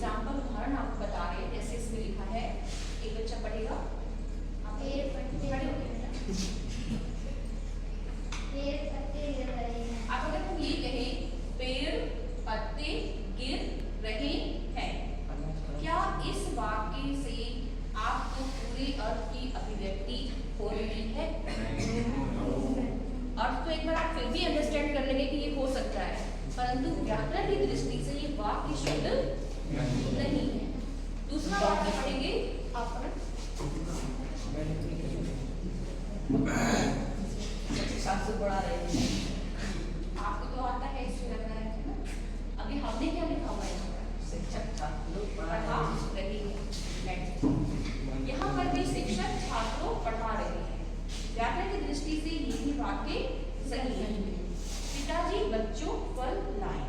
Example उदाहरण आपको बता रहे हैं। जैसे इसमें लिखा है, एक बच्चा पढ़ेगा, आप पेड़ पत्ते गिर रहे हैं। अब अगर हम ये कहें पेड़ पत्ते गिर रहे हैं, क्या इस वाक्य से आपको पूरे अर्थ की अभिव्यक्ति हो रही है? अर्थ तो एक बार आप फिर भी अंडरस्टैंड कर लेंगे कि ये हो सकता है, परंतु व्याकरण की दृष्टि से ये वाक्य शुद्ध नहीं है। दूसरा वाक्य पढ़ेंगे आप, शास्त्र पढ़ा रहे हैं, आपको तो आता है, इससे लग रहा है ना। अभी हमने क्या लिखा हुआ है? शिक्षक छात्रों पढ़ा रहे हैं। यहाँ पर भी शिक्षक छात्रों पढ़ा रहे हैं। व्याकरण की दृष्टि से यही वाक्य सही है। पिताजी बच्चों फल लाए,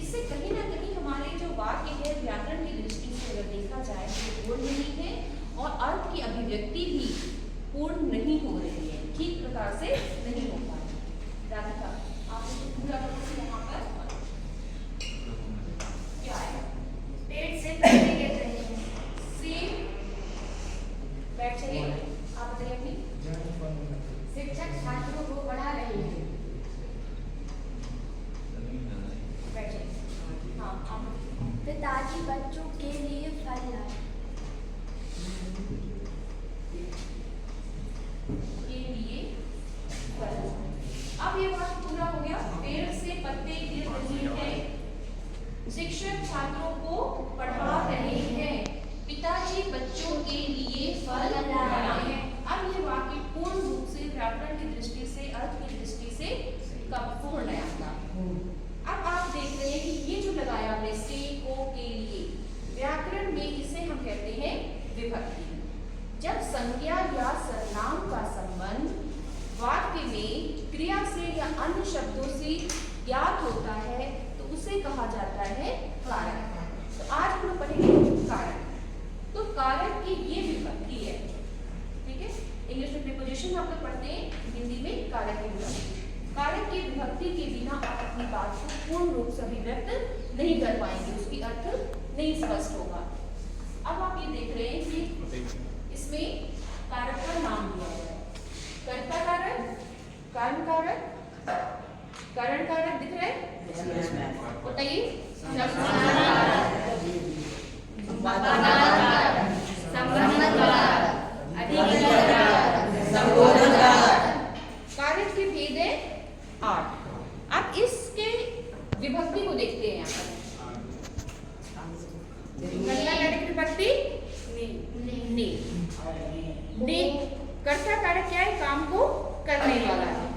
इससे कहीं ना कहीं हमारे जो वाक्य है व्याकरण की दृष्टि से अगर देखा जाए तो पूर्ण नहीं है और अर्थ की अभिव्यक्ति भी पूर्ण नहीं हो रही है, ठीक प्रकार से नहीं हो पा रही। राधिका, आप पूरा यहाँ पर क्या है? पेड़ से पत्ते गिर रहे हैं। सेब बैठ जाइए, आप बताइए अपनी। शिक्षक छात्रों को पढ़ा रहे हैं। बैठ जाइए। हाँ, आप पिताजी बच्चों के लिए फल लाए। के लिए फल। अब ये वाक्य पूरा हो गया। पेड़ से पत्ते गिर रहे हैं, शिक्षक छात्रों को पढ़ा रहे हैं, पिताजी बच्चों के लिए फल लाए हैं। अब ये वाक्य पूर्ण रूप से व्याकरण की दृष्टि से, अर्थ की दृष्टि से कब पूर्ण है आपका। अब आप देख रहे हैं कि ये जो लगाया हमने से को के लिए, व्याकरण में इसे हम कहते हैं विभक्ति। जब संज्ञा या सर्वनाम का संबंध वाक्य में क्रिया से या अन्य शब्दों से ज्ञात होता है तो उसे कहा जाता है कारक। तो आज हम लोग पढ़ेंगे कारक। तो कारक की ये विभक्ति है, ठीक है। इंग्लिश में प्रीपोजिशन आप लोग पढ़ते हैं, हिंदी में कारक की विभक्ति। कारक की विभक्ति के बिना आप अपनी बात को पूर्ण रूप से अभिव्यक्त नहीं कर पाएंगे, उसकी अर्थ नहीं स्पष्ट होगा। अब आप ये देख रहे हैं कि इसमें कारक का नाम दिया गया है। कर्ता कारक, कारण कारक, कारण कारक दिख रहा है, बताइए। कारक के भेद है 8। अब इसके विभक्ति को देखते हैं यहाँ पर। विभक्ति ने। कर्ता कारक क्या है? काम को करने वाला है।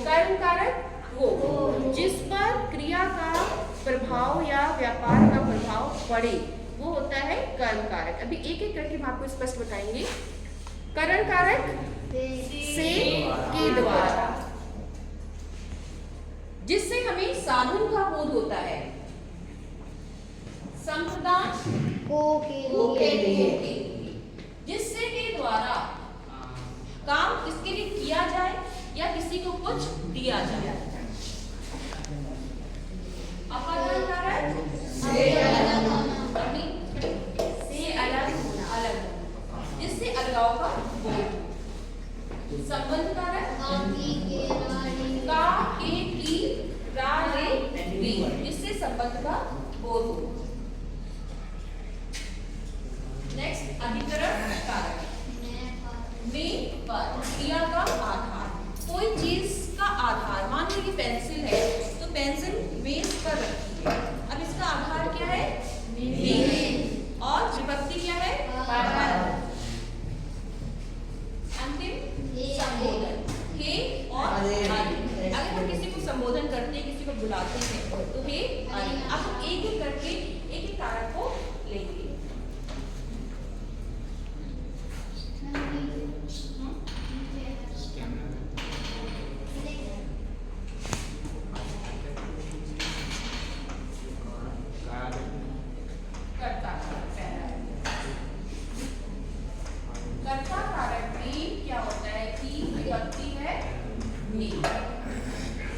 कर्म कारक वो जिस पर क्रिया का प्रभाव या व्यापार का प्रभाव पड़े वो होता है कर्म कारक। अभी एक एक करके हम आपको स्पष्ट बताएंगे। करण कारक से के द्वारा, जिससे हमें साधन का बोध होता है। संप्रदान को के लिए, जिससे के द्वारा काम किसके लिए किया जाए या किसी को कुछ दिया जाए। अपादान कारक से अलग होना, जिससे अलगाव का बोध। संबंध कारक का के की रा रे री, जिससे संबंध का बोध हो। नेक्स्ट अधिकरण कारक में पर क्रिया का आधार। कोई चीज का आधार, मान लीजिए पेंसिल है तो पेंसिल मेज पर रखी है। अब इसका आधार क्या है? मेज। और विभक्ति क्या है? पर। अंतिम संबोधन हे और अरे। अगर हम किसी को संबोधन करते हैं, किसी को बुलाते हैं तो हे अरे। अब हम एक एक करके एक एक कारक को लेंगे। कर्ता कारक में क्या होता है कि विभक्ति है ने।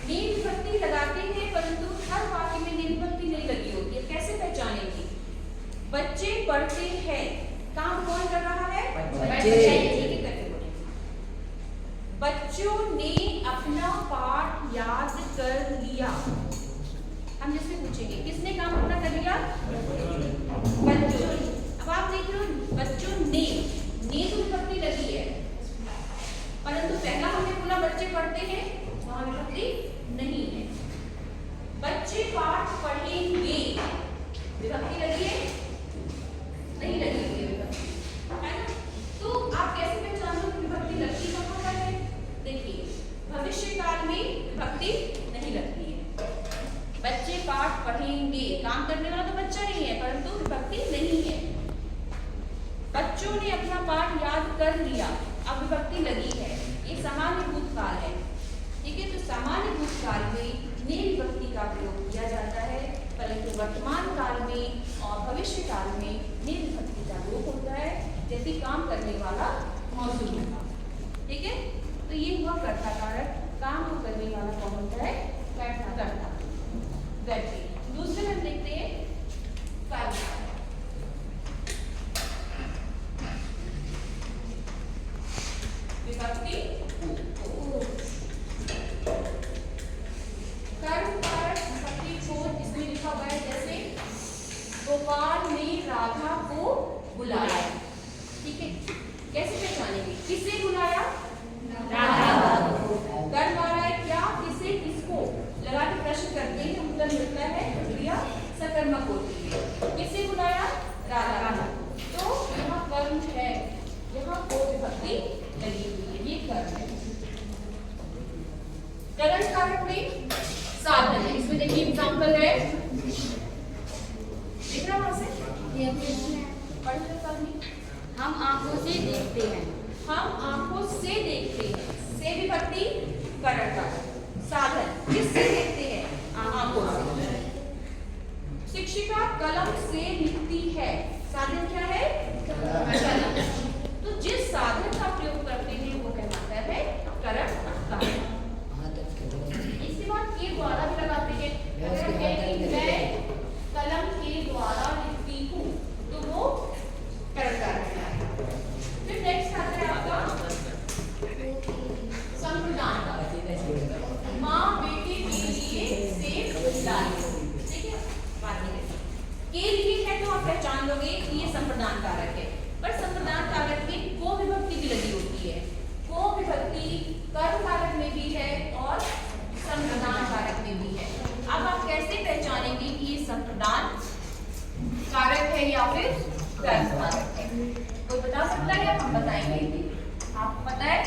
विभक्ति लगाते हैं परंतु हर वाक्य में विभक्ति नहीं लगी होती। पढ़ते हैं वहां विभक्ति नहीं है। बच्चे पाठ पढ़ेंगे, विभक्ति लगी है? नहीं लगी हुई विभक्ति, है ना? तो आप कैसे पहचान लो कि विभक्ति लगती कहाँ पर है? देखिए, भविष्य काल में विभक्ति नहीं लगती है। बच्चे पाठ पढ़ेंगे, काम करने वाला तो बच्चा नहीं है, परंतु विभक्ति नहीं है। बच्चों ने अपना पाठ याद कर लिया, अब विभक्ति लगी है। ये सामान्य भूतकाल है, ठीक है? तो सामान्य भूतकाल में ने विभक्ति का प्रयोग किया जाता है, परंतु वर्तमान काल में और भविष्य काल में ने विभक्ति का प्रयोग होता है, जैसे काम करने वाला मौजूद होगा, ठीक है? तो ये हुआ कर्ता कारक, काम को करने वाला कौन होता है? कर्ता। व्यक्ति। दूसरे में देखते हैं कर्म। विभक्ति कर्म कारक विभक्ति छोड़, इसमें लिखा हुआ है जैसे गोपाल ने राधा को बुलाया, ठीक है? कैसे पहचानेंगे? किसे बुलाया? राधा को। कर्म आ रहा है क्या? किसे, किसको लगा के प्रश्न करते हैं, उत्तर मिलता है, क्रिया सकर्मक होती है। किसे बुलाया? राधा को। तो यहाँ कर्म है, यहाँ को विभक्ति लगी हुई है, ये कर्म है। करण कारक में साधन है, इसमें देखिए एग्जांपल है, दिख रहा वहां से? पढ़ लो सामने। हम आंखों से देखते हैं। हम आंखों से देखते हैं, से विभक्ति करण कारक। साधन किससे देखते हैं? आंखों से। शिक्षिका कलम से लिखती है, साधन क्या है? कलम। तो जिस साधन का प्रयोग करते हैं वो कहलाता है करण कारक। इसके बाद के द्वारा भी लगाते हैं, अगर हम कहें कि मैं कलम के द्वारा लिखती हूँ तो वो करण कारक है। फिर नेक्स्ट आता है आपका संप्रदान कारक। माँ बेटे के लिए सेब लाई, ठीक है? बात नहीं के लिए है तो आप पहचान लोगे कि ये संप्रदान कारक है, पर संप्रदान कारक में को विभक्ति भी लगी होती है। को विभक्ति कर्म कारक में भी है और संप्रदान कारक में भी है। अब आप कैसे पहचानेंगे कि ये संप्रदान कारक है या फिर कर्म कारक है? कोई बता सकता है या हम बताएंगे? आपको पता है?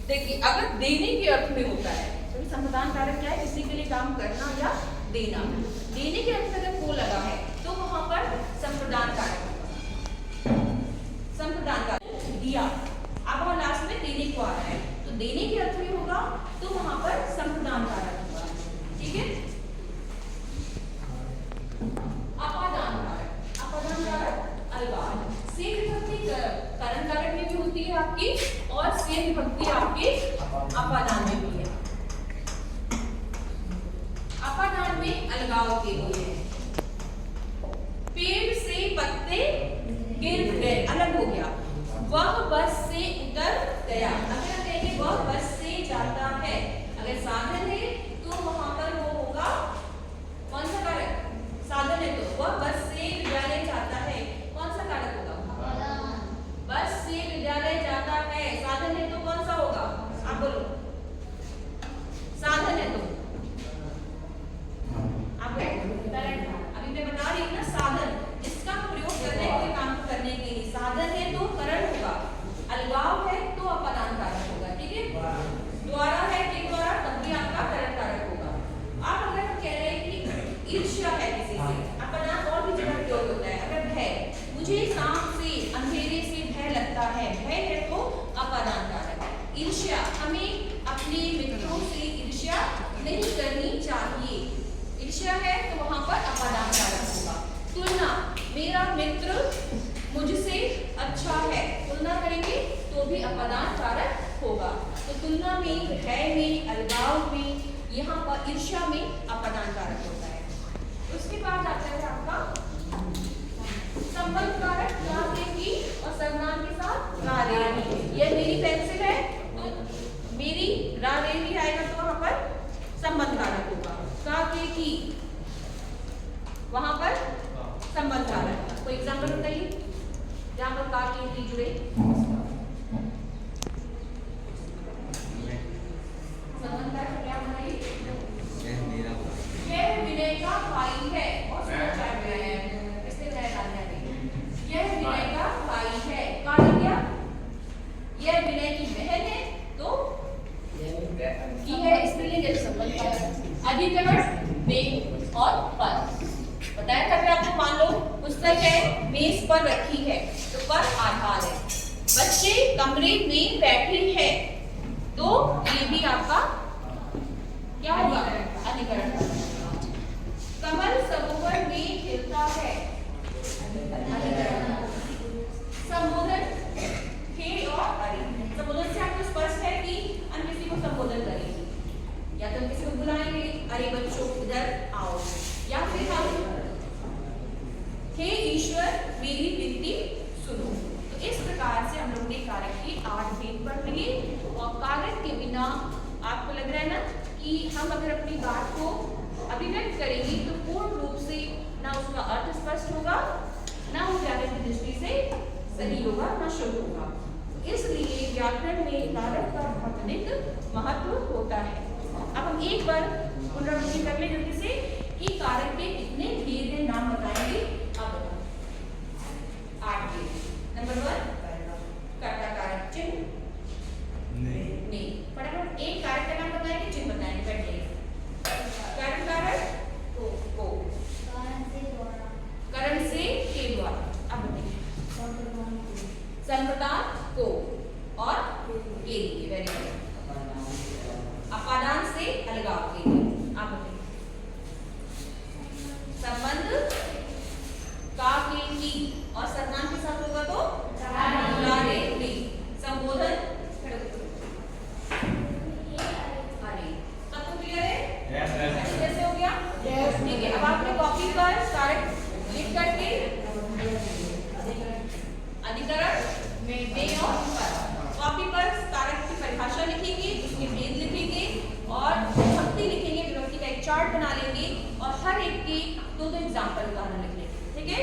देखिए, अगर देने के अर्थ में होता है तो संप्रदान कारक क्या है? किसी के लिए काम करना या देना। देने के अर्थ में अगर को लगा है तो वहां पर संप्रदान कारक होगा। संप्रदान कारक दिया, अब वहां लास्ट में देने को आ रहा है तो देने के अर्थ में होगा तो वहां पर संप्रदान कारक होगा, ठीक है? अपादान कारक। अपादान कारक अलगाव। से विभक्ति करण कारक में भी होती है आपकी और से विभक्ति आपके अपादान में भी है। अपादान में अलगाव के लिए है। पेड़ से पत्ते गिर गए, अलग हो गया। वह बस से उतर गया, अगर कहेंगे वह बस से जाता है, अगर साधन है तो वहां पर वो होगा कौन सा कारक? साधन है तो वह बस से विद्यालय जाता है, कौन सा कारक होगा? बस से विद्यालय जाता है, साधन है तो कौन सा होगा? आप बोलो। साधन है तो आप अभी मैं बता रही हूँ ना, साधन जिसका प्रयोग करने के काम करने के लिए, साधन है तो करण होगा, अलगाव है तो अपादान कारक होगा, ठीक है? द्वारा है के द्वारा तब भी आपका करण कारक होगा। आप अगर हम कह रहे हैं कि ईर्ष्या है किसी से, अपादान और भी जगह प्रयोग होता है। अगर भय, मुझे सांप से अंधेरे से भय लगता है, भय है तो अपादान कारक। ईर्ष्या, हमें अपने मित्रों से ईर्ष्या नहीं करनी चाहिए, ईर्ष्या है तो वहां पर अपादान कारक होगा। तुलना, मेरा मित्र मुझसे अच्छा है, तुलना करेंगे तो भी अपादान कारक होगा। तो तुलना में, भय में, अलगाव में, यहाँ पर ईर्ष्या में अपादान कारक होता है। उसके बाद आता है आपका संबंध कारक, ला देगी और सर्वनाम के साथ ला देगी। ये मेरी पेंसिल है तो मेरी ला देगी आएगा तो वहां पर संबंध कारक होगा। का के की वहां पर संबंध कारक। कोई एग्जांपल बताइए जहां पर का के की जुड़े? अधिकरण में और पर। बताया था कि आपको, मान लो पुस्तक है मेज पर रखी है तो पर आधार है, बच्चे कमरे में बैठे हैं तो ये भी आपका क्या होगा, अधिकरण। कमल सरोवर में खिलता है, संबोधन हे और अरे। संबोधन से आपको स्पष्ट है कि हम किसी को संबोधन करेंगे, या तो किसी को बुलाएंगे, अरे बच्चों इधर आओ, या फिर हम हे ईश्वर मेरी विनती सुनो। तो इस प्रकार से हम लोग ने कारक के 8 भेद पढ़ लिए। और कारक के बिना आपको लग रहा है ना कि हम अगर अपनी बात को अभिव्यक्त करेंगे तो पूर्ण रूप से ना उसका अर्थ स्पष्ट होगा, ना वो व्याकरण की दृष्टि से सही होगा, ना शुद्ध होगा। इसलिए व्याकरण में कारक का बहुत अधिक महत्व होता है। अब हम एक बार पुनरावृत्ति कर ले जल्दी से कि कारक के कितने भेद हैं, नाम बताएंगे। अब 8 भेद। नंबर 1 कर्ता कारक चिन्ह नहीं। फटाफट एक कारक का नाम बताएंगे, चिन्ह बताएंगे, बैठिए। कर्ता कारक को करण से के द्वारा। अब बताइए संप्रदान को और के लिए, वेरी गुड। अपादान से अलगाव के लिए। आप बताइए संबंध का के की और सर्वनाम के साथ होगा तो लारे ली। संबोधन अरे। सबको क्लियर है? कैसे हो गया? ठीक है। अब आपने कॉपी पर कारक लिख करके अधिकरण में और पर कॉपी पर कारक की परिभाषा लिखेंगे, उसके भेद लिखेंगे और विभक्ति लिखेंगे, विभक्ति का एक चार्ट बना लेंगे और हर एक की 2-2 एग्जाम्पल उदाहरण लिख लेंगे। ठीक है?